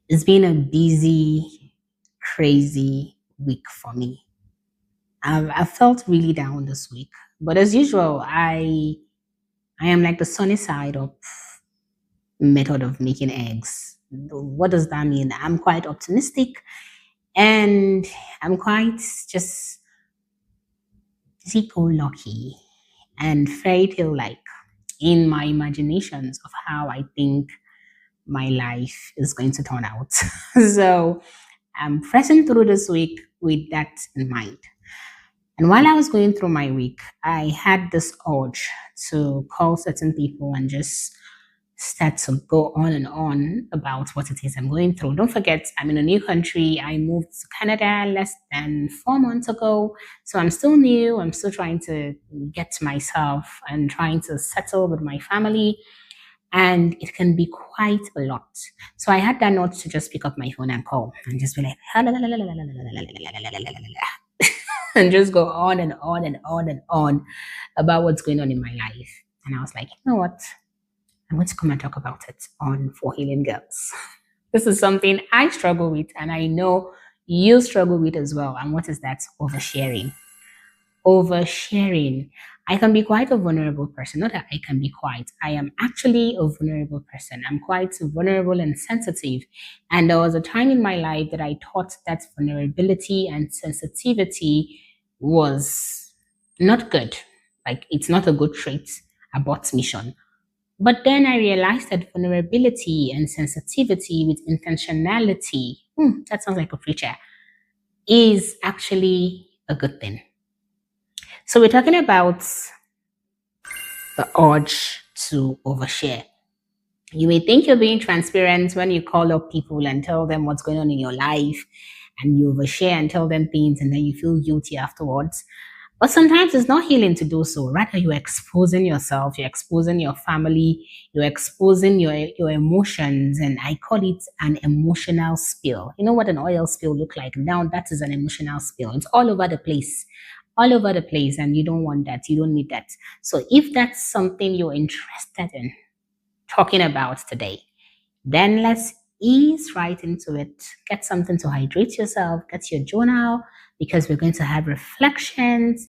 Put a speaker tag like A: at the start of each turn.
A: It's been a busy, crazy week for me. I felt really down this week, but as usual, I am like the sunny side of method of making eggs. What does that mean? I'm quite optimistic, and I'm quite just happy-go-lucky and fairy tale like in my imaginations of how I think my life is going to turn out. So I'm pressing through this week with that in mind. And while I was going through my week, I had this urge to call certain people and just start to go on and on about what it is I'm going through. Don't forget, I'm in a new country. I moved to Canada less than 4 months ago. So I'm still new. I'm still trying to get to myself and trying to settle with my family. And it can be quite a lot. So I had that note to just pick up my phone and call and just be like, and just go on and on and on and on about what's going on in my life. And I was like, you know what? I'm going to come and talk about it on For Healing Girls. This is something I struggle with, and I know you struggle with as well. And what is that? Oversharing. Oversharing. I can be quite a vulnerable person. Not that I can be quite. I am actually a vulnerable person. I'm quite vulnerable and sensitive. And there was a time in my life that I thought that vulnerability and sensitivity was not good. Like it's not a good trait about mission. But then I realized that vulnerability and sensitivity with intentionality, that sounds like a preacher, is actually a good thing. So we're talking about the urge to overshare. You may think you're being transparent when you call up people and tell them what's going on in your life and you overshare and tell them things and then you feel guilty afterwards. But sometimes it's not healing to do so. Rather, you're exposing yourself, you're exposing your family, you're exposing your emotions. And I call it an emotional spill. You know what an oil spill look like? Now that is an emotional spill. It's all over the place. All over the place, and you don't want that. You don't need that. So if that's something you're interested in talking about today, then let's ease right into it. Get something to hydrate yourself, get your journal, because we're going to have reflections